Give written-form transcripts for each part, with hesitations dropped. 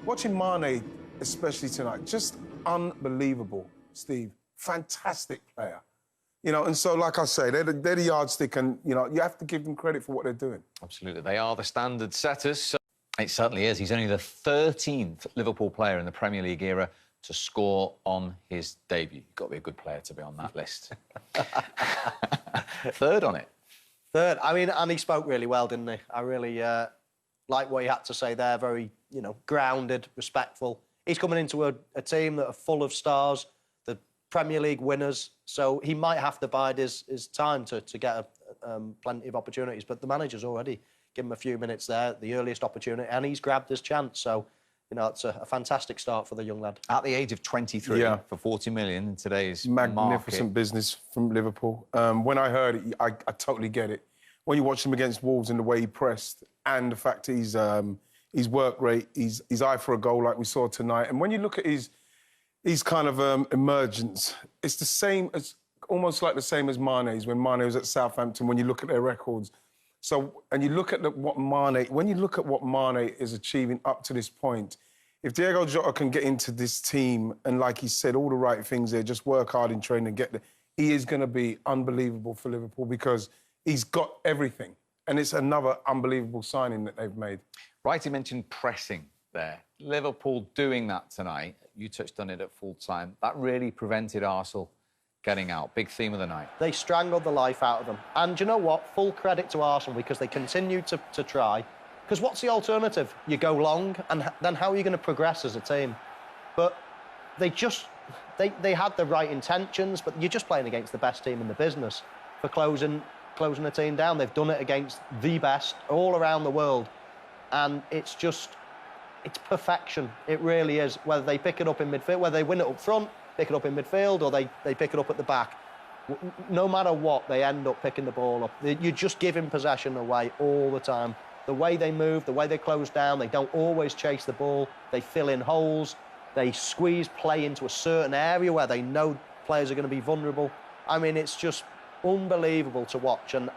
Watching Mane, especially tonight, just unbelievable, Steve. Fantastic player. You know, and so, like I say, they're the yardstick, and, you know, you have to give them credit for what they're doing. Absolutely. They are the standard setters. It certainly is. He's only the 13th Liverpool player in the Premier League era to score on his debut. You've got to be a good player to be on that list. Third on it. Third. I mean, and he spoke really well, didn't he? I really like what he had to say there. Very, you know, grounded, respectful. He's coming into a team that are full of stars, the Premier League winners, so he might have to bide his time to get plenty of opportunities. But the manager's already given him a few minutes there, the earliest opportunity, and he's grabbed his chance. So, you know, it's a fantastic start for the young lad. At the age of 23, for 40 million in today's magnificent market. Business from Liverpool. When I heard it, I totally get it. When you watch him against Wolves and the way he pressed, and the fact he's his work rate, his eye for a goal like we saw tonight, and when you look at his kind of emergence, it's the same as almost like the same as Mane's when Mane was at Southampton. When you look at their records, so and you look at what Mane is achieving up to this point. If Diego Jota can get into this team and, like he said, all the right things there, just work hard in training and get there, he is going to be unbelievable for Liverpool because he's got everything. And it's another unbelievable signing that they've made. Right, you mentioned pressing there. Liverpool doing that tonight. You touched on it at full time. That really prevented Arsenal getting out. Big theme of the night. They strangled the life out of them. And you know what? Full credit to Arsenal because they continued to try. Because what's the alternative? You go long, and then how are you going to progress as a team? But they had the right intentions, but you're just playing against the best team in the business for closing a team down. They've done it against the best all around the world. And it's perfection. It really is. Whether they pick it up in midfield, whether they win it up front, pick it up in midfield, or they pick it up at the back. No matter what, they end up picking the ball up. You're just giving possession away all the time. The way they move, the way they close down, they don't always chase the ball. They fill in holes. They squeeze play into a certain area where they know players are going to be vulnerable. I mean, it's just unbelievable to watch. And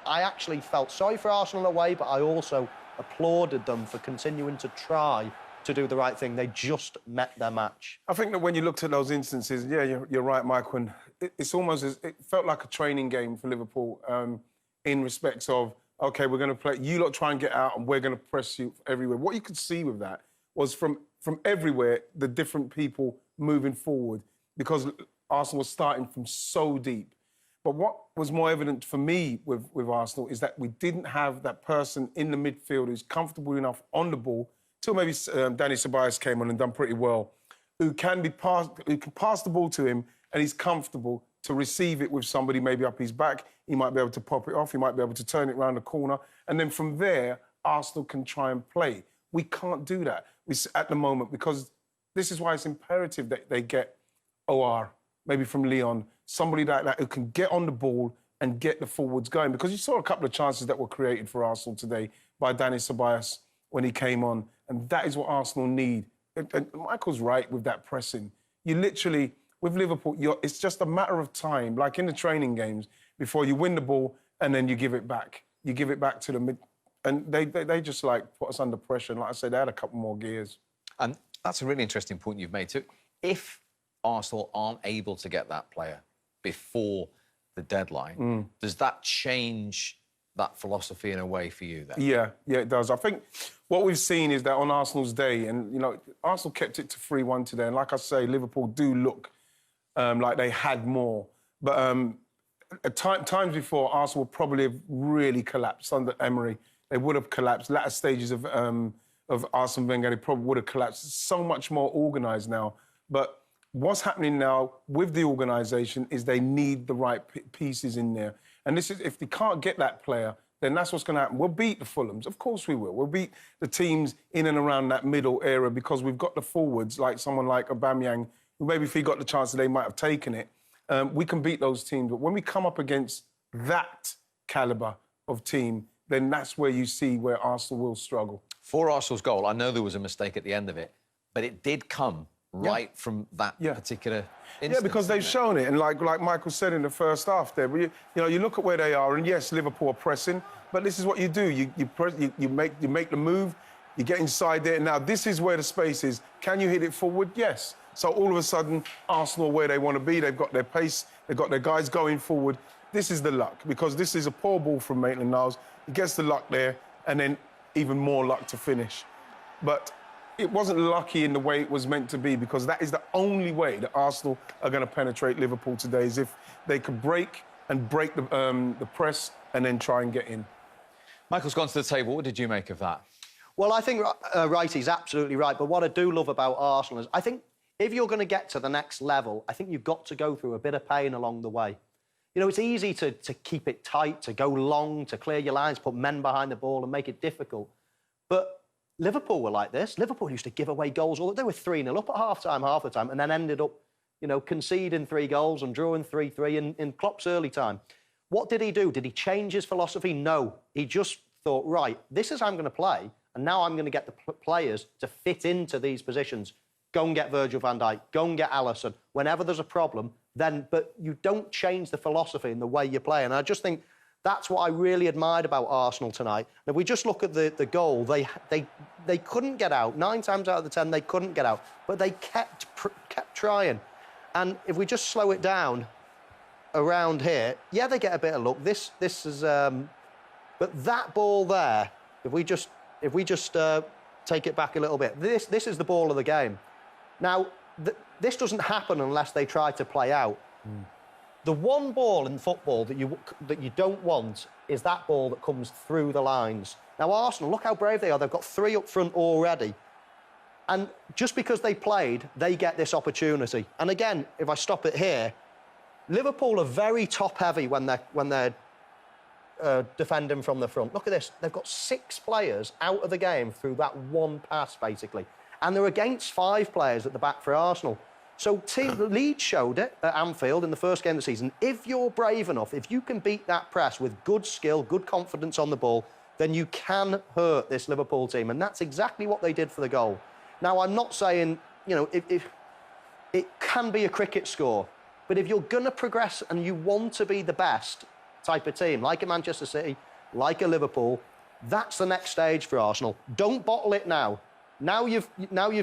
I actually felt sorry for Arsenal in a way, but I also applauded them for continuing to try to do the right thing. They just met their match. I think that when you looked at those instances, yeah, you're right, Michael. And it's almost it felt like a training game for Liverpool in respects of, OK, we're going to play, you lot try and get out and we're going to press you everywhere. What you could see with that was from everywhere, the different people moving forward because Arsenal was starting from so deep. But what was more evident for me with Arsenal is that we didn't have that person in the midfield who's comfortable enough on the ball, till maybe Dani Ceballos came on and done pretty well, who can pass the ball to him and he's comfortable to receive it with somebody maybe up his back. He might be able to pop it off. He might be able to turn it around the corner. And then from there, Arsenal can try and play. We can't do that at the moment because this is why it's imperative that they get OR, maybe from Lyon, somebody like that who can get on the ball and get the forwards going. Because you saw a couple of chances that were created for Arsenal today by Dani Ceballos when he came on. And that is what Arsenal need. And Michael's right with that pressing. You literally, with Liverpool, it's just a matter of time, like in the training games, before you win the ball and then you give it back. You give it back to the mid. And they just, like, put us under pressure. And like I said, they had a couple more gears. And that's a really interesting point you've made, too. If Arsenal aren't able to get that player before the deadline, does that change that philosophy in a way for you then? Yeah, it does. I think what we've seen is that on Arsenal's day, and, you know, Arsenal kept it to 3-1 today. And like I say, Liverpool do look like they had more. But at times before, Arsenal would probably have really collapsed under Emery. They would have collapsed. Latter stages of Arsene Wenger, they probably would have collapsed. So much more organised now. But what's happening now with the organisation is they need the right pieces in there. And this is, if they can't get that player, then that's what's going to happen. We'll beat the Fulhams. Of course we will. We'll beat the teams in and around that middle area because we've got the forwards, like someone like Aubameyang, who maybe if he got the chance, they might have taken it. We can beat those teams. But when we come up against that calibre of team, then that's where you see where Arsenal will struggle. For Arsenal's goal, I know there was a mistake at the end of it, but it did come right from that particular instance. Yeah, because they've shown it. And like Michael said in the first half there, you know, you look at where they are, and yes, Liverpool are pressing, but this is what you do. You make the move, You get inside there. Now, this is where the space is. Can you hit it forward? Yes. So all of a sudden, Arsenal where they want to be. They've got their pace. They've got their guys going forward. This is the luck, because this is a poor ball from Maitland-Niles. He gets the luck there, and then even more luck to finish. But it wasn't lucky in the way it was meant to be, because that is the only way that Arsenal are going to penetrate Liverpool today, is if they could break the press and then try and get in. Michael's gone to the table. What did you make of that? Well, I think Wrighty's absolutely right. But what I do love about Arsenal is I think if you're going to get to the next level, I think you've got to go through a bit of pain along the way. You know, it's easy to keep it tight, to go long, to clear your lines, put men behind the ball and make it difficult. But Liverpool were like this. Liverpool used to give away goals. They were 3-0 up at half-time, half the time, and then ended up, you know, conceding 3 goals and drawing 3-3 in Klopp's early time. What did he do? Did he change his philosophy? No. He just thought, right, this is how I'm going to play, and now I'm going to get the players to fit into these positions. Go and get Virgil van Dijk. Go and get Alisson. Whenever there's a problem, but you don't change the philosophy and the way you play. And I just think that's what I really admired about Arsenal tonight. And if we just look at the goal, they couldn't get out. 9 times out of the 10, they couldn't get out. But they kept trying. And if we just slow it down around here, yeah, they get a bit of luck. This is... but that ball there, if we just take it back a little bit, this is the ball of the game. Now, this doesn't happen unless they try to play out. The one ball in football that you don't want is that ball that comes through the lines. Now, Arsenal, look how brave they are. They've got 3 up front already. And just because they played, they get this opportunity. And again, if I stop it here, Liverpool are very top-heavy when they're defending from the front. Look at this. They've got 6 players out of the game through that one pass, basically. And they're against 5 players at the back for Arsenal. So Leeds showed it at Anfield in the first game of the season. If you're brave enough, if you can beat that press with good skill, good confidence on the ball, then you can hurt this Liverpool team. And that's exactly what they did for the goal. Now, I'm not saying, you know, if it can be a cricket score, but if you're going to progress and you want to be the best type of team, like a Manchester City, like a Liverpool, that's the next stage for Arsenal. Don't bottle it now. Now you've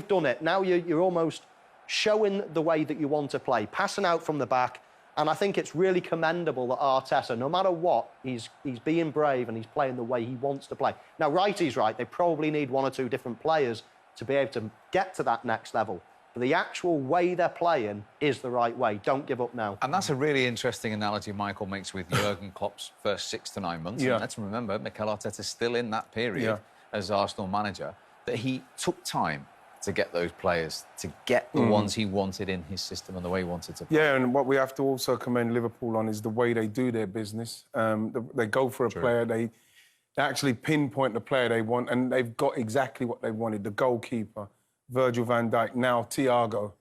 done it. Now you're almost showing the way that you want to play, passing out from the back. And I think it's really commendable that Arteta, no matter what, he's being brave and he's playing the way he wants to play. Now, Wrighty's right. They probably need 1 or 2 different players to be able to get to that next level. But the actual way they're playing is the right way. Don't give up now. And that's a really interesting analogy Michael makes with Jurgen Klopp's first 6 to 9 months. Yeah. And let's remember, Mikel Arteta's still in that period as Arsenal manager, that he took time to get those players, to get the ones he wanted in his system and the way he wanted to play. Yeah, and what we have to also commend Liverpool on is the way they do their business. They go for a player, they actually pinpoint the player they want, and they've got exactly what they wanted. The goalkeeper, Virgil van Dijk, now Thiago.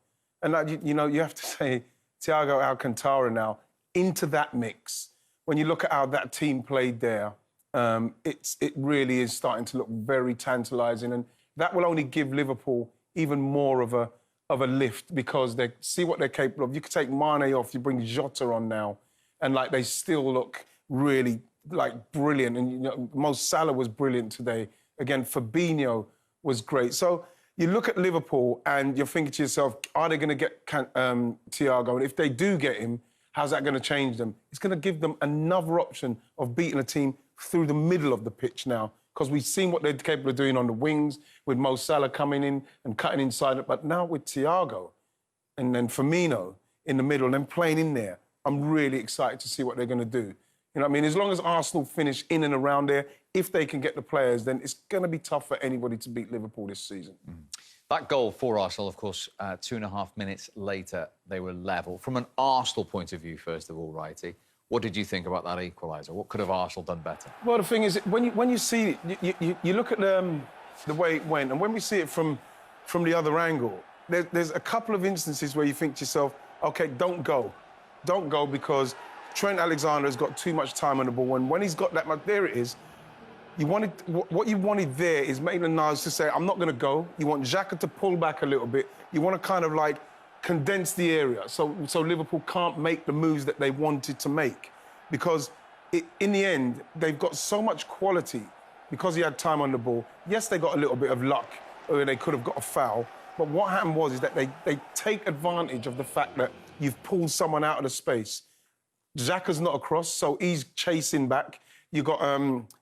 And, you know, you have to say Thiago Alcantara now into that mix. When you look at how that team played there, it really is starting to look very tantalising, and that will only give Liverpool even more of a lift, because they see what they're capable of. You could take Mane off, you bring Jota on now, and like they still look really like brilliant. And you know, Mo Salah was brilliant today. Again, Fabinho was great. So you look at Liverpool and you're thinking to yourself, are they going to get Thiago? And if they do get him, how's that going to change them? It's going to give them another option of beating a team through the middle of the pitch now, because we've seen what they're capable of doing on the wings with Mo Salah coming in and cutting inside. But now with Thiago and then Firmino in the middle and then playing in there, I'm really excited to see what they're going to do. You know what I mean? As long as Arsenal finish in and around there, if they can get the players, then it's going to be tough for anybody to beat Liverpool this season. That goal for Arsenal, of course, 2.5 minutes later, they were level. From an Arsenal point of view, first of all, Wrighty, what did you think about that equaliser? What could have Arsenal done better? Well, the thing is, when you see it, you look at the way it went, and when we see it from the other angle, there's a couple of instances where you think to yourself, OK, don't go. Don't go, because Trent Alexander has got too much time on the ball, and when he's got that much, there it is. What you wanted there is Maitland-Niles to say, I'm not going to go. You want Xhaka to pull back a little bit. You want to kind of like condense the area so Liverpool can't make the moves that they wanted to make. Because in the end, they've got so much quality because he had time on the ball. Yes, they got a little bit of luck, or they could have got a foul. But what happened was that they take advantage of the fact that you've pulled someone out of the space. Xhaka's not across, so he's chasing back. You got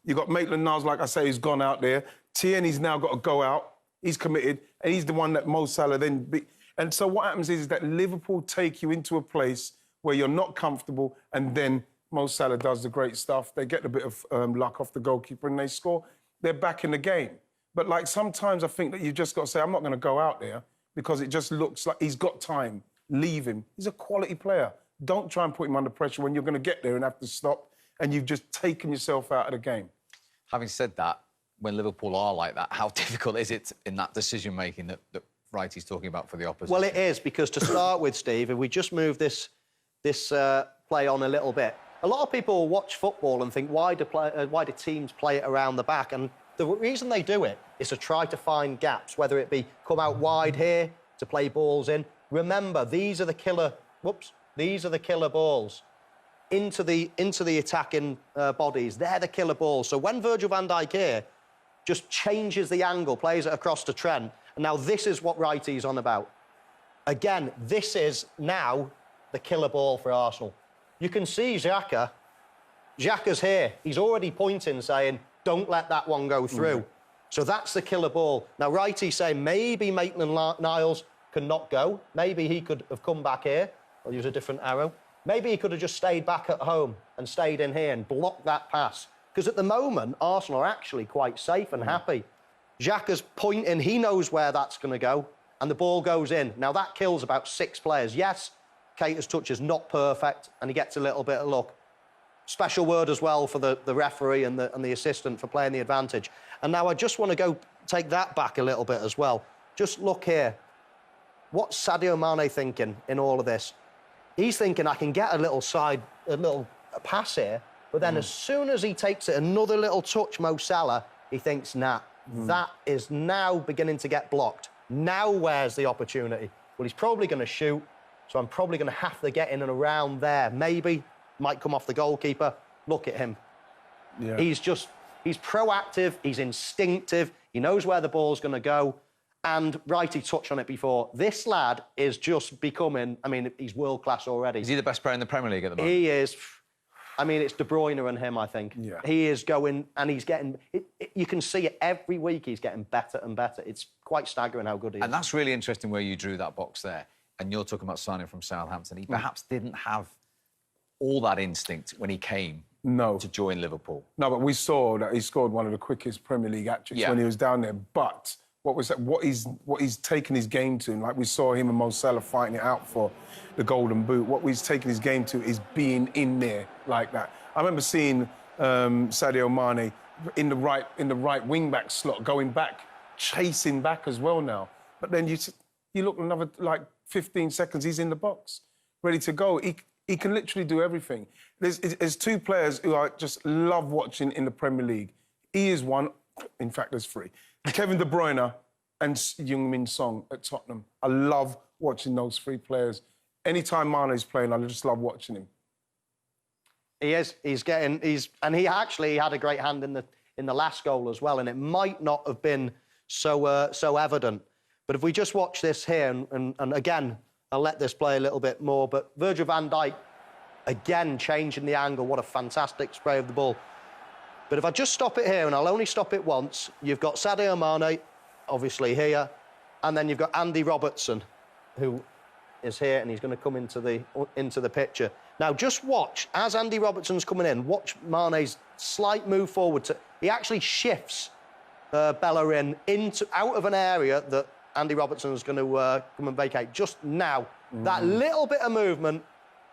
Maitland-Niles, like I say, who's gone out there. Tierney's now got to go out. He's committed, and he's the one that Mo Salah then beat. And so what happens is that Liverpool take you into a place where you're not comfortable, and then Mo Salah does the great stuff. They get a bit of luck off the goalkeeper and they score. They're back in the game. But, like, sometimes I think that you've just got to say, I'm not going to go out there because it just looks like he's got time. Leave him. He's a quality player. Don't try and put him under pressure when you're going to get there and have to stop, and you've just taken yourself out of the game. Having said that, when Liverpool are like that, how difficult is it in that decision-making that Wrighty's talking about for the opposition? Well, it is, because to start with, Steve, if we just move this play on a little bit, a lot of people watch football and think, why do teams play it around the back? And the reason they do it is to try to find gaps, whether it be come out wide here to play balls in. Remember, these are the killer balls into the attacking bodies. They're the killer balls. So when Virgil van Dijk here just changes the angle, plays it across to Trent, and now this is what Wrighty's on about. Again, this is now the killer ball for Arsenal. You can see Xhaka. Xhaka's here. He's already pointing, saying, don't let that one go through. So that's the killer ball. Now, Wrighty's saying maybe Maitland-Niles can not go. Maybe he could have come back here. I'll use a different arrow. Maybe he could have just stayed back at home and stayed in here and blocked that pass. Because at the moment, Arsenal are actually quite safe and happy. Xhaka's pointing, he knows where that's going to go, and the ball goes in. Now, that kills about 6 players. Yes, Keita's touch is not perfect, and he gets a little bit of luck. Special word as well for the referee and the assistant for playing the advantage. And now I just want to go take that back a little bit as well. Just look here. What's Sadio Mane thinking in all of this? He's thinking, I can get a little pass here, but then as soon as he takes it, another little touch, Mo Salah, he thinks, nah, that is now beginning to get blocked. Now where's the opportunity? Well, he's probably going to shoot, so I'm probably going to have to get in and around there. Maybe, might come off the goalkeeper. Look at him. Yeah. He's proactive, he's instinctive, he knows where the ball's going to go. And Wrighty touched on it before. This lad is just becoming, I mean, he's world-class already. Is he the best player in the Premier League at the moment? He is. I mean, it's De Bruyne and him, I think. Yeah. He is going, and he's getting... you can see it every week, he's getting better and better. It's quite staggering how good he is. And that's really interesting where you drew that box there. And you're talking about signing from Southampton. He perhaps didn't have all that instinct when he came to join Liverpool. No, but we saw that he scored one of the quickest Premier League hat-tricks when he was down there. But what he's taken his game to, and like we saw him and Mo Salah fighting it out for the Golden Boot, what he's taken his game to is being in there like that. I remember seeing Sadio Mane in the right wing-back slot, going back, chasing back as well now. But then you look another, like, 15 seconds, he's in the box, ready to go. He can literally do everything. There's 2 players who I just love watching in the Premier League. He is one. In fact, there's 3. Kevin De Bruyne and Heung-min Son at Tottenham. I love watching those 3 players. Anytime Mane's playing, I just love watching him. He is. And he actually had a great hand in the last goal as well, and it might not have been so evident. But if we just watch this here, and again, I'll let this play a little bit more, but Virgil van Dijk, again, changing the angle. What a fantastic spray of the ball. But if I just stop it here, and I'll only stop it once, you've got Sadio Mane, obviously here, and then you've got Andy Robertson, who is here, and he's going to come into the picture. Now, just watch, as Andy Robertson's coming in, watch Mane's slight move forward. He actually shifts Bellerin out of an area that Andy Robertson's going to come and vacate just now. That little bit of movement,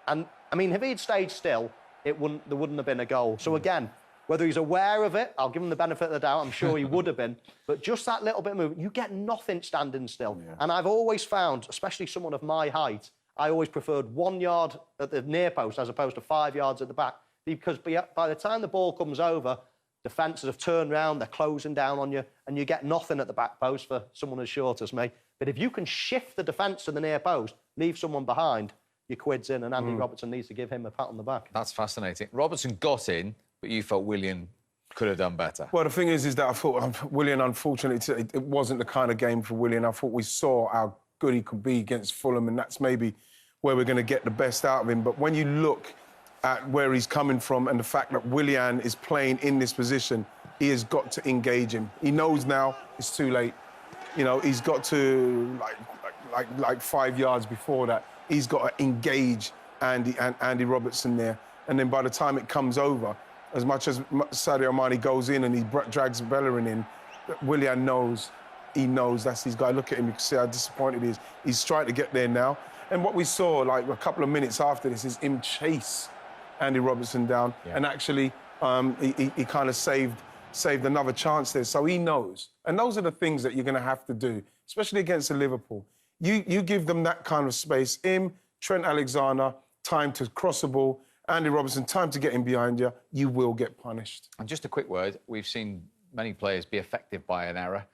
and, I mean, if he'd stayed still, there wouldn't have been a goal. So, again, whether he's aware of it, I'll give him the benefit of the doubt. I'm sure he would have been. But just that little bit of movement, you get nothing standing still. Yeah. And I've always found, especially someone of my height, I always preferred 1 yard at the near post as opposed to 5 yards at the back. Because by the time the ball comes over, defences have turned round, they're closing down on you, and you get nothing at the back post for someone as short as me. But if you can shift the defence to the near post, leave someone behind, your quid's in, and Andy Robertson needs to give him a pat on the back. That's fascinating. Robertson got in, but you felt Willian could have done better? Well, the thing is that I thought Willian, unfortunately, it wasn't the kind of game for Willian. I thought we saw how good he could be against Fulham, and that's maybe where we're going to get the best out of him. But when you look at where he's coming from and the fact that Willian is playing in this position, he has got to engage him. He knows now it's too late. You know, he's got to, like 5 yards before that, he's got to engage Andy Robertson there. And then by the time it comes over, as much as Sadio Mane goes in and he drags Bellerin in, Willian knows, he knows that's his guy. Look at him, you can see how disappointed he is. He's trying to get there now. And what we saw, like, a couple of minutes after this is him chase Andy Robertson down. Yeah. And actually, he kind of saved another chance there. So he knows. And those are the things that you're going to have to do, especially against Liverpool. You give them that kind of space. Him, Trent Alexander, time to cross the ball. Andy Robertson, time to get him behind you. You will get punished. And just a quick word. We've seen many players be affected by an error.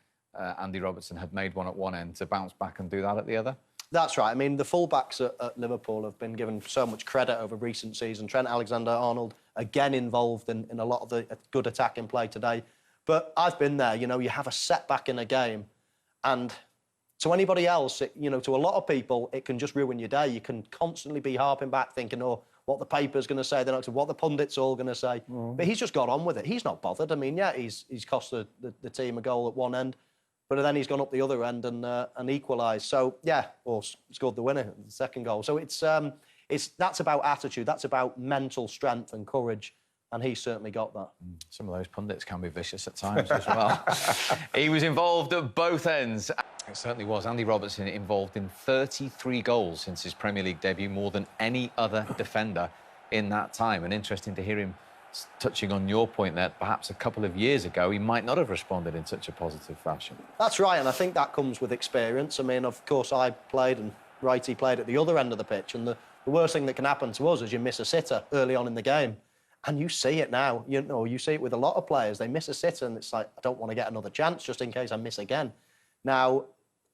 Andy Robertson had made one at one end to bounce back and do that at the other. That's right. I mean, the fullbacks at Liverpool have been given so much credit over recent season. Trent Alexander-Arnold, again involved in a lot of the good attacking play today. But I've been there, you know, you have a setback in a game, and to anybody else, you know, to a lot of people, it can just ruin your day. You can constantly be harping back thinking, oh, what the paper's going to say, what the pundits are all going to say. But he's just got on with it. He's not bothered. I mean, yeah, he's cost the team a goal at one end, but then he's gone up the other end and equalised. So, yeah, or scored the winner, the second goal. So that's about attitude. That's about mental strength and courage, and he certainly got that. Some of those pundits can be vicious at times as well. He was involved at both ends. It certainly was. Andy Robertson involved in 33 goals since his Premier League debut, more than any other defender in that time. And interesting to hear him touching on your point that perhaps a couple of years ago he might not have responded in such a positive fashion. That's right, and I think that comes with experience. I mean, of course, I played and Wrighty played at the other end of the pitch, and the worst thing that can happen to us is you miss a sitter early on in the game. And you see it now. You know, you see it with a lot of players. They miss a sitter, and it's like, I don't want to get another chance just in case I miss again. Now,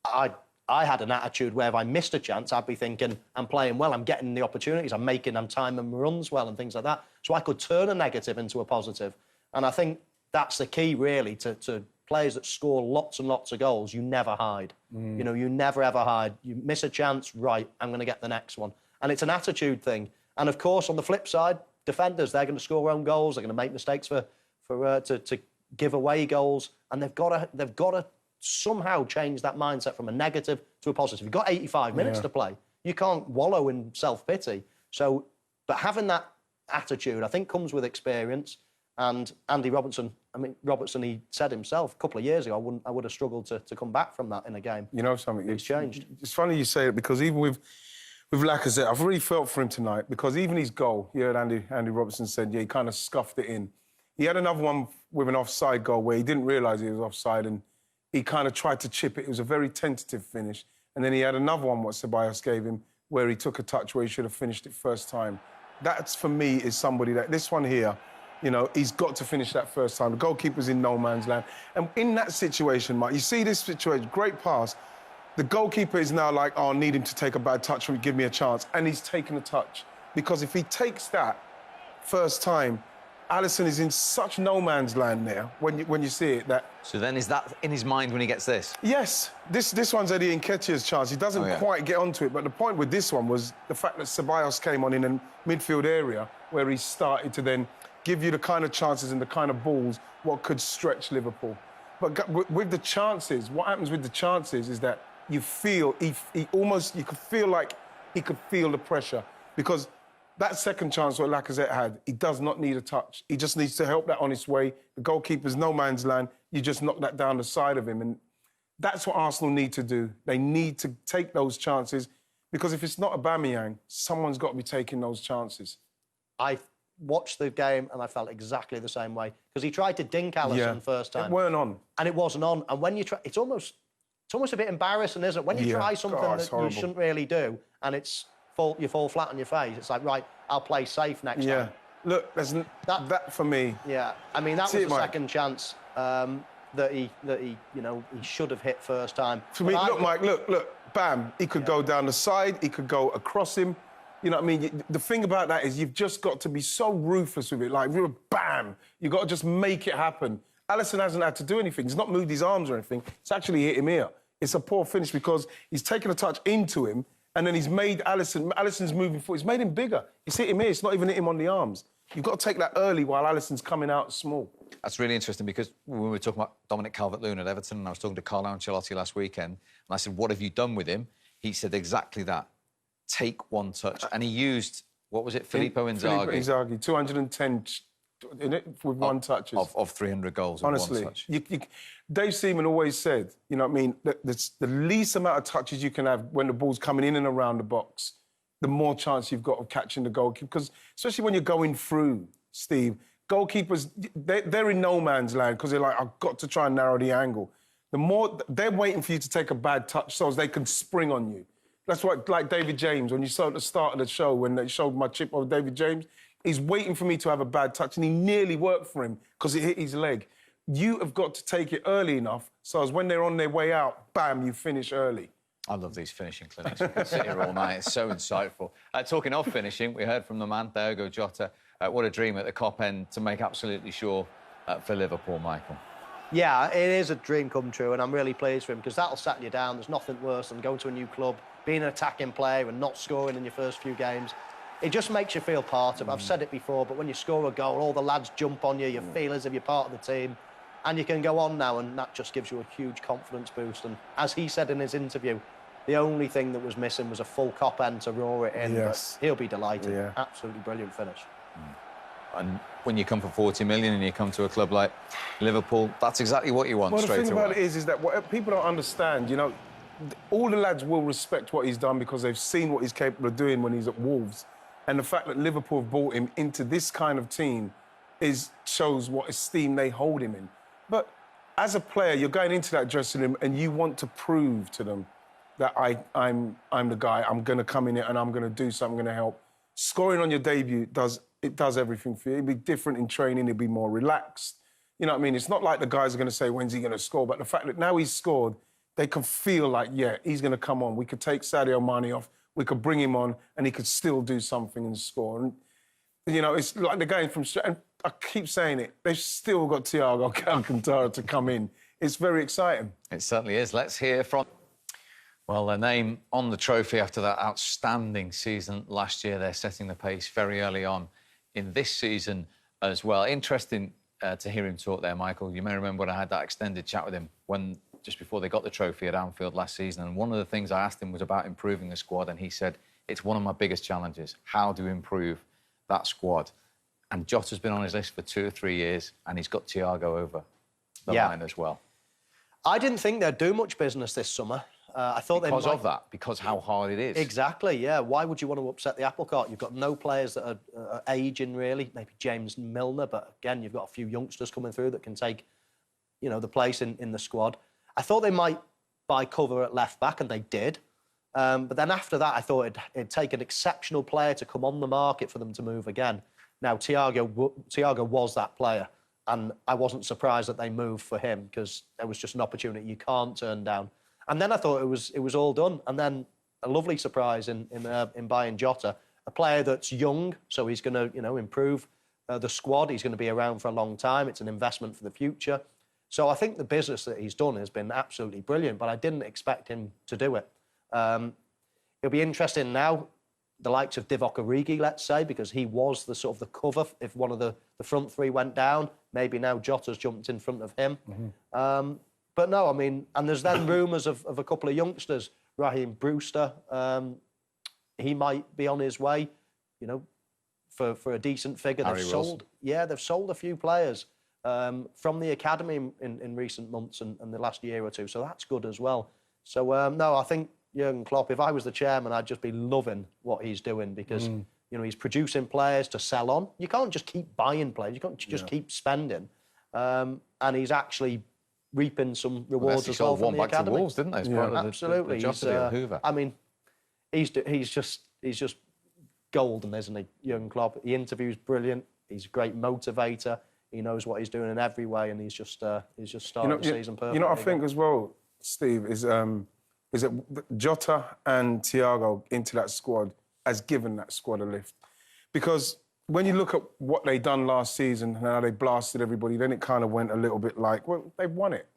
I had an attitude where if I missed a chance, I'd be thinking, I'm playing well, I'm getting the opportunities, I'm timing my runs well and things like that. So I could turn a negative into a positive. And I think that's the key, really, to players that score lots and lots of goals. You never hide. You know, you never, ever hide. You miss a chance, right, I'm going to get the next one. And it's an attitude thing. And, of course, on the flip side, defenders, they're going to score their own goals, they're going to make mistakes to give away goals, and they've got to somehow change that mindset from a negative to a positive. You've got 85 minutes to play. You can't wallow in self-pity. So, but having that attitude, I think, comes with experience. And Andy Robertson, he said himself a couple of years ago, I would have struggled to come back from that in a game. You know something? It's changed. It's funny you say it, because even with Lacazette, I've really felt for him tonight, because even his goal, you heard Andy Robertson said, yeah, he kind of scuffed it in. He had another one with an offside goal where he didn't realise he was offside, and he kind of tried to chip it. It was a very tentative finish. And then he had another one, what Ceballos gave him, where he took a touch where he should have finished it first time. That's, for me, is somebody that... This one here, you know, he's got to finish that first time. The goalkeeper's in no man's land. And in that situation, Mike, you see this situation, great pass. The goalkeeper is now like, oh, I need him to take a bad touch and give me a chance. And he's taken a touch. Because if he takes that first time, Alisson is in such no man's land there when you see it. So then is that in his mind when he gets this? Yes. This one's Eddie Nketiah's chance. He doesn't quite get onto it. But the point with this one was the fact that Ceballos came on in a midfield area where he started to then give you the kind of chances and the kind of balls what could stretch Liverpool. But with the chances, what happens with the chances is that you feel, you could feel like he could feel the pressure. Because that second chance what Lacazette had, he does not need a touch. He just needs to help that on its way. The goalkeeper's no man's land. You just knock that down the side of him. And that's what Arsenal need to do. They need to take those chances, because if it's not Aubameyang, someone's got to be taking those chances. I watched the game and I felt exactly the same way, because he tried to dink Alisson first time. It weren't on. And it wasn't on. And when you try... It's almost a bit embarrassing, isn't it? When you try something that you shouldn't really do and you fall flat on your face, it's like, right, I'll play safe next time. Look, that for me. Yeah, I mean, that was the second chance that he should have hit first time. For me, look, Mike, look, bam. He could go down the side, he could go across him. You know what I mean? The thing about that is you've just got to be so ruthless with it. Like, bam! You've got to just make it happen. Alisson hasn't had to do anything. He's not moved his arms or anything. It's actually hit him here. It's a poor finish because he's taken a touch into him and then he's made Alisson's moving forward. He's made him bigger. It's hit him here. It's not even hit him on the arms. You've got to take that early while Alisson's coming out small. That's really interesting because when we were talking about Dominic Calvert-Lewin at Everton and I was talking to Carlo Ancelotti last weekend and I said, what have you done with him? He said exactly that. Take one touch. And he used, what was it, Filippo Inzaghi? Filippo Inzaghi, 210 in it with one touch. Of 300 goals honestly, with one touch. Dave Seaman always said, you know what I mean, the least amount of touches you can have when the ball's coming in and around the box, the more chance you've got of catching the goalkeeper. Because especially when you're going through, Steve, goalkeepers, they're in no man's land because they're like, I've got to try and narrow the angle. The more, they're waiting for you to take a bad touch so as they can spring on you. That's what, like David James, when you saw at the start of the show, when they showed my chip of David James, he's waiting for me to have a bad touch, and he nearly worked for him because it hit his leg. You have got to take it early enough so as when they're on their way out, bam, you finish early. I love these finishing clinics. We could sit here all night. It's so insightful. Talking of finishing, we heard from the man, Diogo Jota. What a dream at the Kop end to make absolutely sure for Liverpool, Michael. Yeah, it is a dream come true, and I'm really pleased for him because that'll settle you down. There's nothing worse than going to a new club, being an attacking player and not scoring in your first few games. It just makes you feel part of it. I've said it before, but when you score a goal, all the lads jump on you, you feel as if you're part of the team, and you can go on now, and that just gives you a huge confidence boost. And as he said in his interview, the only thing that was missing was a full Kop end to roar it in. Yes. But he'll be delighted. Yeah. Absolutely brilliant finish. And when you come for 40 million and you come to a club like Liverpool, that's exactly what you want straight away. Well, the thing about it is that what people don't understand, you know, all the lads will respect what he's done because they've seen what he's capable of doing when he's at Wolves. And the fact that Liverpool have brought him into this kind of team shows what esteem they hold him in. But as a player, you're going into that dressing room and you want to prove to them that I'm the guy, I'm going to come in here and I'm going to do something, I'm going to help. Scoring on your debut does everything for you. It'll be different in training, it'll be more relaxed. You know what I mean? It's not like the guys are going to say, when's he going to score? But the fact that now he's scored, they can feel like, yeah, he's going to come on. We could take Sadio Mane off, we could bring him on, and he could still do something and score. And, you know, it's like they're going from... And I keep saying it, they've still got Thiago Alcantara to come in. It's very exciting. It certainly is. Let's hear from... Well, their name on the trophy after that outstanding season last year. They're setting the pace very early on in this season as well. Interesting to hear him talk there, Michael. You may remember when I had that extended chat with him just before they got the trophy at Anfield last season. And one of the things I asked him was about improving the squad. And he said, it's one of my biggest challenges. How do you improve that squad? And Jota's been on his list for 2 or 3 years, and he's got Thiago over the line as well. I didn't think they'd do much business this summer. I thought because of that, because how hard it is. Exactly, yeah. Why would you want to upset the apple cart? You've got no players that are ageing, really. Maybe James Milner, but again, you've got a few youngsters coming through that can take, you know, the place in the squad. I thought they might buy cover at left-back, and they did. But then after that, I thought it'd take an exceptional player to come on the market for them to move again. Now, Thiago was that player, and I wasn't surprised that they moved for him because there was just an opportunity you can't turn down. And then I thought it was all done. And then a lovely surprise in buying Jota, a player that's young, so he's going to, you know, improve the squad. He's going to be around for a long time. It's an investment for the future. So I think the business that he's done has been absolutely brilliant, but I didn't expect him to do it. It'll be interesting now, the likes of Divock Origi, let's say, because he was the sort of the cover if one of the front three went down. Maybe now Jota's jumped in front of him. Mm-hmm. But no, I mean, and there's then rumours of a couple of youngsters. Raheem Brewster, he might be on his way, you know, for a decent figure. They've sold a few players from the academy in recent months and the last year or two, so that's good as well. So, no, I think Jurgen Klopp, if I was the chairman, I'd just be loving what he's doing because, you know, he's producing players to sell on. You can't just keep buying players. You can't just keep spending. And he's actually reaping some rewards as well from the academy. To Wolves, didn't they? Absolutely. Hoover. I mean, he's just golden, isn't he, Jurgen Klopp? He interviews brilliant. He's a great motivator. He knows what he's doing in every way, and he's just started the season perfectly. You know what I think as well, Steve, is that Jota and Thiago into that squad has given that squad a lift. Because when you look at what they done last season and how they blasted everybody, then it kind of went a little bit like, well, they've won it.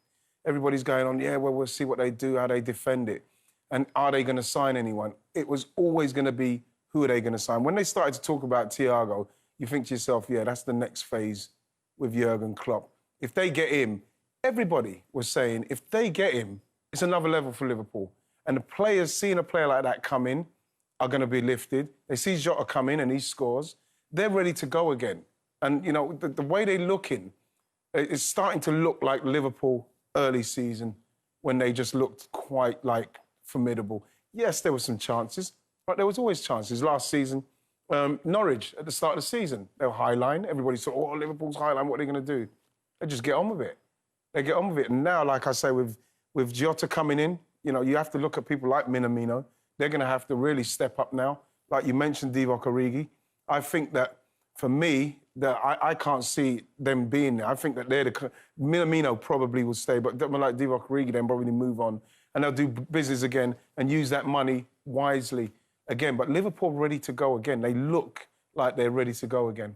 Everybody's going on, yeah, well, we'll see what they do, how they defend it. And are they going to sign anyone? It was always going to be, who are they going to sign? When they started to talk about Thiago, you think to yourself, yeah, that's the next phase with Jurgen Klopp. If they get him, everybody was saying, if they get him, it's another level for Liverpool. And the players, seeing a player like that come in, are going to be lifted. They see Jota come in and he scores. They're ready to go again. And, you know, the way they're looking, it's starting to look like Liverpool early season when they just looked quite, like, formidable. Yes, there were some chances, but there was always chances. Last season, Norwich, at the start of the season, they were high line. Everybody thought, oh, Liverpool's high line, what are they going to do? They just get on with it. They get on with it. And now, like I say, with Jota coming in, you know, you have to look at people like Minamino. They're going to have to really step up now. Like you mentioned, Divock Origi. I think that, for me, that I can't see them being there. I think that they're the... Minamino probably will stay, but like Divock Origi, they'll probably move on. And they'll do business again and use that money wisely again. But Liverpool ready to go again. They look like they're ready to go again.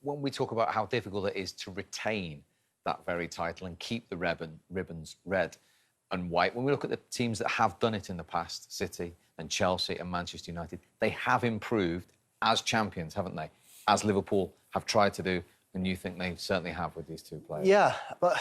When we talk about how difficult it is to retain that very title and keep the ribbons red and white, when we look at the teams that have done it in the past, City and Chelsea and Manchester United, they have improved as champions, haven't they? As Liverpool have tried to do, and you think they certainly have with these two players. Yeah, but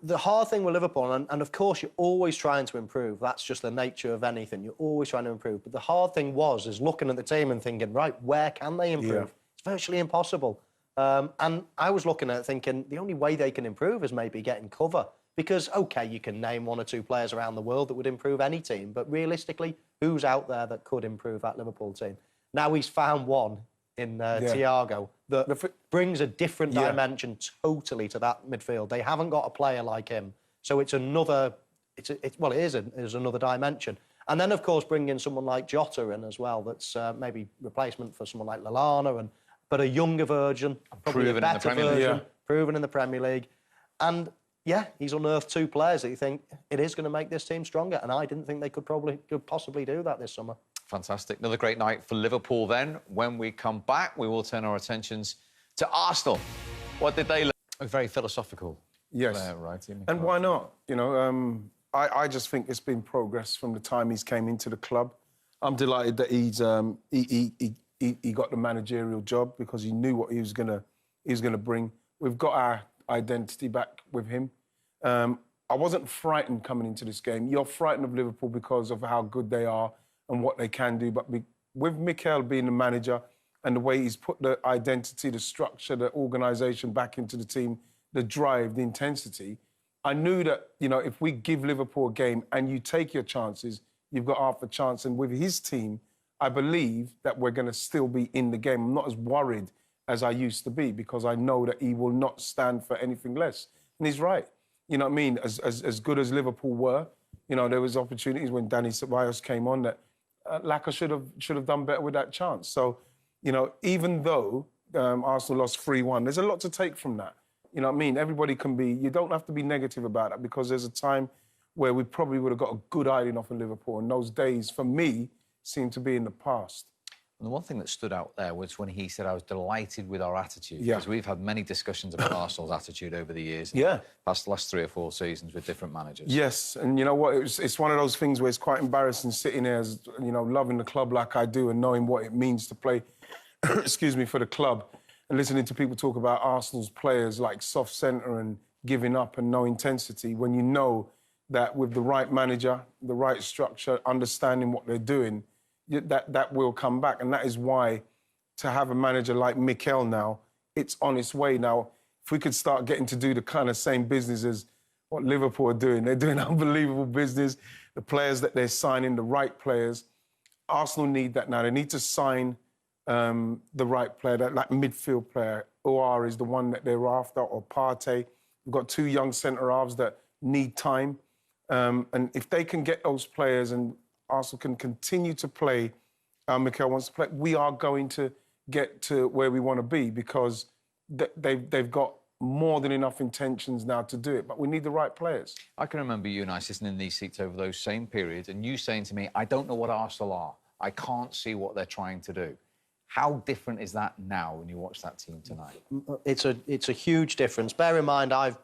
the hard thing with Liverpool, and of course you're always trying to improve, that's just the nature of anything, you're always trying to improve, but the hard thing is looking at the team and thinking, right, where can they improve? Yeah. It's virtually impossible. And I was looking at it thinking, the only way they can improve is maybe getting cover. Because, OK, you can name one or two players around the world that would improve any team, but realistically, who's out there that could improve that Liverpool team? Now he's found one in Thiago that brings a different dimension totally to that midfield. They haven't got a player like him, so it's another. It is another dimension. And then, of course, bringing someone like Jota in as well. That's maybe replacement for someone like Lallana, but a younger version, probably a better version, proven in the Premier League, and. Yeah, he's unearthed two players that you think it is going to make this team stronger, and I didn't think they could possibly do that this summer. Fantastic. Another great night for Liverpool then. When we come back, we will turn our attentions to Arsenal. What did they look? Very philosophical. Yes. Right. And why not? You know, I just think it's been progress from the time he's came into the club. I'm delighted that he got the managerial job because he knew what he was gonna bring. We've got our identity back with him. I wasn't frightened coming into this game. You're frightened of Liverpool because of how good they are and what they can do. But with Mikel being the manager and the way he's put the identity, the structure, the organisation back into the team, the drive, the intensity, I knew that, you know, if we give Liverpool a game and you take your chances, you've got half a chance. And with his team, I believe that we're going to still be in the game. I'm not as worried as I used to be because I know that he will not stand for anything less. And he's right. You know what I mean? As good as Liverpool were, you know, there was opportunities when Dani Ceballos came on that Laka should have done better with that chance. So, you know, even though Arsenal lost 3-1, there's a lot to take from that. You know what I mean? Everybody can be... You don't have to be negative about that because there's a time where we probably would have got a good hiding off in Liverpool, and those days, for me, seem to be in the past. And the one thing that stood out there was when he said, I was delighted with our attitude. Because we've had many discussions about Arsenal's attitude over the years. Past the last 3 or 4 seasons with different managers. Yes, and you know what? It's one of those things where it's quite embarrassing sitting there, as, you know, loving the club like I do and knowing what it means to play, excuse me, for the club, and listening to people talk about Arsenal's players like soft centre and giving up and no intensity, when you know that with the right manager, the right structure, understanding what they're doing, that will come back. And that is why, to have a manager like Mikel now, it's on its way now. If we could start getting to do the kind of same business as what Liverpool are doing, they're doing unbelievable business. The players that they're signing, the right players. Arsenal need that now. They need to sign the right player, that midfield player. OR is the one that they're after, or Partey. We've got 2 young centre-halves that need time. And if they can get those players and Arsenal can continue to play how Mikel wants to play, we are going to get to where we want to be because they've got more than enough intentions now to do it, but we need the right players. I can remember you and I sitting in these seats over those same periods and you saying to me, I don't know what Arsenal are. I can't see what they're trying to do. How different is that now when you watch that team tonight? It's a huge difference. Bear in mind, I've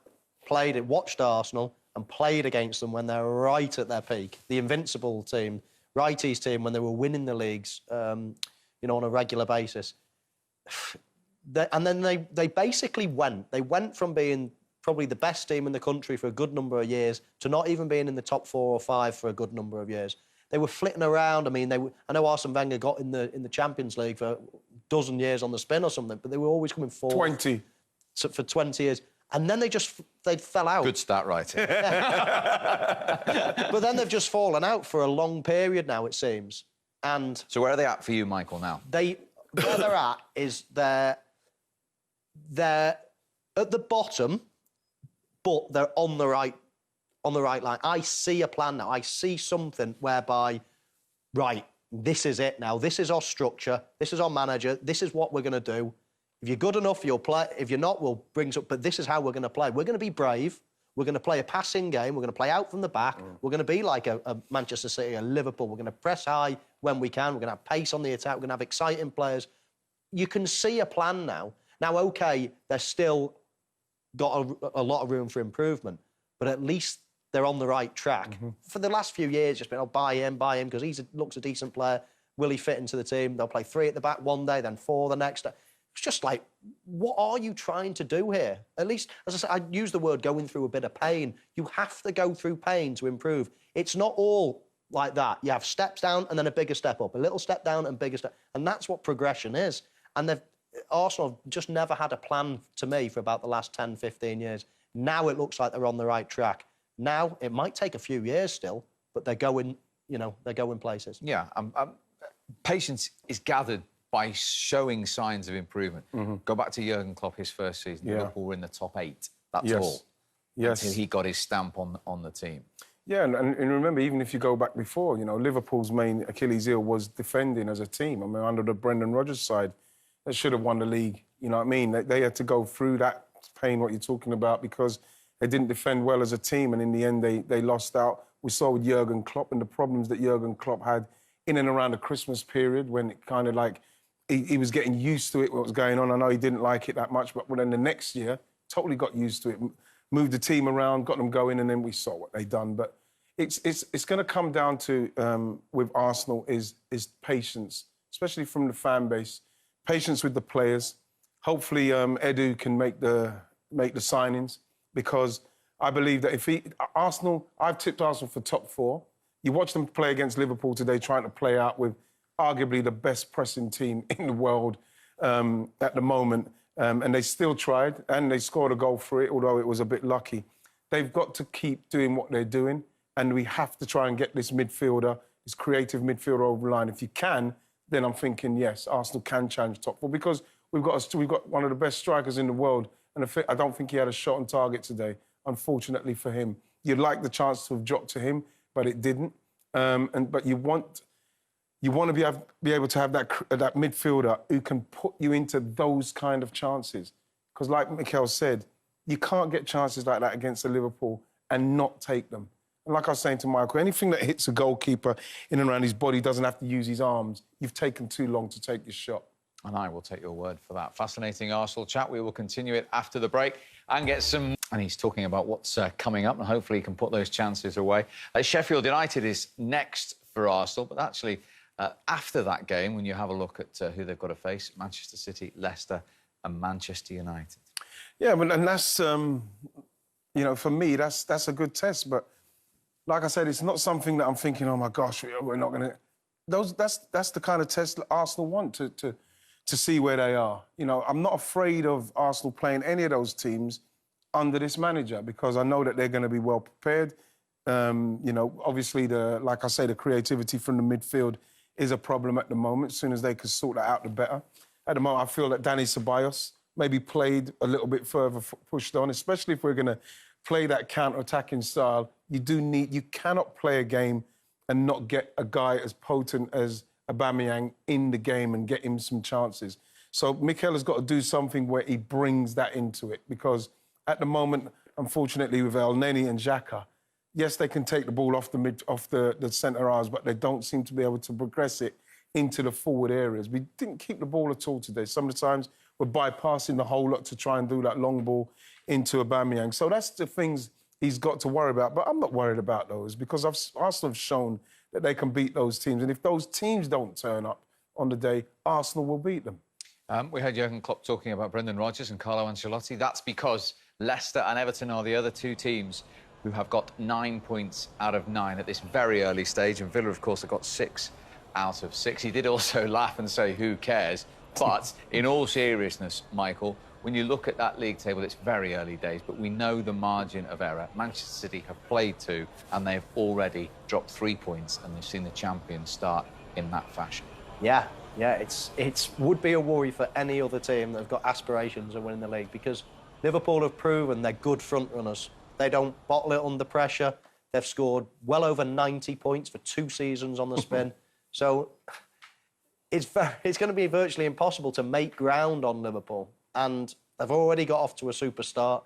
watched Arsenal and played against them when they're right at their peak. The invincible team, Wrighty's team, when they were winning the leagues, on a regular basis. And then they basically went from being probably the best team in the country for a good number of years to not even being in the top 4 or 5 for a good number of years. They were flitting around. I mean, I know Arsene Wenger got in the Champions League for a dozen years on the spin or something, but they were always coming fourth. 20. For 20 years. And then they fell out. Good start writing. But then they've just fallen out for a long period now, it seems. And so where are they at for you, Michael, now? where they're at is they're at the bottom, but they're on the right line. I see a plan now. I see something whereby, right, this is it now. This is our structure. This is our manager. This is what we're going to do. If you're good enough, you'll play. If you're not, we'll bring up. But this is how we're going to play. We're going to be brave. We're going to play a passing game. We're going to play out from the back. We're going to be like a Manchester City, a Liverpool. We're going to press high when we can. We're going to have pace on the attack. We're going to have exciting players. You can see a plan now. Now, OK, they're still got a lot of room for improvement, but at least they're on the right track. For the last few years, just been, buy him, because he looks a decent player. Will he fit into the team? They'll play 3 at the back one day, then 4 the next day. It's just like, what are you trying to do here? At least, as I said, I use the word going through a bit of pain. You have to go through pain to improve. It's not all like that. You have steps down and then a bigger step up, a little step down and bigger step. And that's what progression is. And Arsenal have just never had a plan, to me, for about the last 10, 15 years. Now it looks like they're on the right track. Now, it might take a few years still, but they're going places. Yeah, patience is gathered by showing signs of improvement. Go back to Jurgen Klopp, his first season. Liverpool were in the top 8. That's all. Yes. Until he got his stamp on the team. Yeah, and remember, even if you go back before, Liverpool's main Achilles heel was defending as a team. I mean, under the Brendan Rodgers side, they should have won the league. You know what I mean? They had to go through that pain, what you're talking about, because they didn't defend well as a team, and in the end, they lost out. We saw with Jurgen Klopp and the problems that Jurgen Klopp had in and around the Christmas period, when it kind of like he was getting used to it, what was going on. I know he didn't like it that much, but then the next year, totally got used to it, moved the team around, got them going, and then we saw what they done. But it's going to come down to, with Arsenal, is patience, especially from the fan base, patience with the players. Hopefully, Edu can make the signings, because I believe that if I've tipped Arsenal for top 4. You watch them play against Liverpool today, trying to play out with arguably the best pressing team in the world at the moment, and they still tried, and they scored a goal for it, although it was a bit lucky. They've got to keep doing what they're doing, and we have to try and get this midfielder, this creative midfielder over the line. If you can, then I'm thinking, yes, Arsenal can challenge top 4, because we've got one of the best strikers in the world, and I don't think he had a shot on target today, unfortunately for him. You'd like the chance to have dropped to him, but it didn't. But you want to be able to have that midfielder who can put you into those kind of chances. Because like Mikel said, you can't get chances like that against a Liverpool and not take them. And like I was saying to Michael, anything that hits a goalkeeper in and around his body doesn't have to use his arms. You've taken too long to take your shot. And I will take your word for that. Fascinating Arsenal chat. We will continue it after the break and get some... And he's talking about what's coming up, and hopefully he can put those chances away. Sheffield United is next for Arsenal, but actually, after that game, when you have a look at who they've got to face, Manchester City, Leicester and Manchester United. Yeah, and that's, for me, that's a good test. But like I said, it's not something that I'm thinking, oh, my gosh, we're not going to... That's the kind of test that Arsenal want to see where they are. I'm not afraid of Arsenal playing any of those teams under this manager, because I know that they're going to be well prepared. Obviously, like I say, the creativity from the midfield is a problem at the moment. As soon as they can sort that out, the better. At the moment, I feel that Dani Ceballos maybe played a little bit further pushed on, especially if we're going to play that counter-attacking style. You cannot play a game and not get a guy as potent as Aubameyang in the game and get him some chances. So Mikel has got to do something where he brings that into it, because at the moment, unfortunately, with El Neni and Xhaka, yes, they can take the ball off the centre halves, but they don't seem to be able to progress it into the forward areas. We didn't keep the ball at all today. Some of the times we're bypassing the whole lot to try and do that long ball into Aubameyang. So that's the things he's got to worry about. But I'm not worried about those because Arsenal have shown that they can beat those teams. And if those teams don't turn up on the day, Arsenal will beat them. We heard Jurgen Klopp talking about Brendan Rodgers and Carlo Ancelotti. That's because Leicester and Everton are the other two teams who have got 9 points out of 9 at this very early stage. And Villa, of course, have got 6 out of 6. He did also laugh and say, who cares? But in all seriousness, Michael, when you look at that league table, it's very early days, but we know the margin of error. Manchester City have played 2, and they've already dropped 3 points, and they've seen the champions start in that fashion. Yeah, it would be a worry for any other team that have got aspirations of winning the league because Liverpool have proven they're good front runners. They don't bottle it under pressure. They've scored well over 90 points for 2 seasons on the spin. So it's going to be virtually impossible to make ground on Liverpool. And they've already got off to a super start.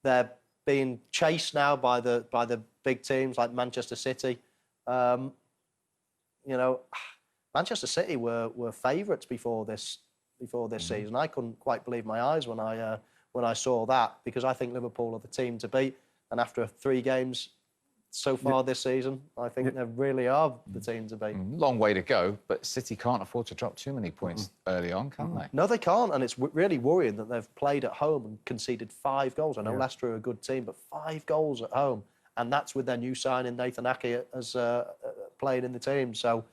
They're being chased now by the big teams like Manchester City. You know, Manchester City were favourites before this season. I couldn't quite believe my eyes when I saw that because I think Liverpool are the team to beat. And after 3 games so far this season, I think they really are the team to beat. Long way to go, but City can't afford to drop too many points early on, can they? No, they can't, and it's really worrying that they've played at home and conceded 5 goals. I know Leicester are a good team, but 5 goals at home, and that's with their new signing, Nathan Ake, as playing in the team. So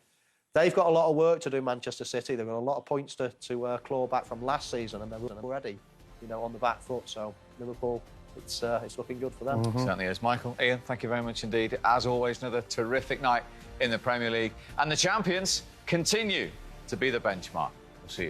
they've got a lot of work to do, Manchester City. They've got a lot of points to claw back from last season, and they're already, you know, on the back foot. So Liverpool, it's looking good for them. Certainly is. Michael, Ian, thank you very much indeed. As always, another terrific night in the Premier League. And the champions continue to be the benchmark.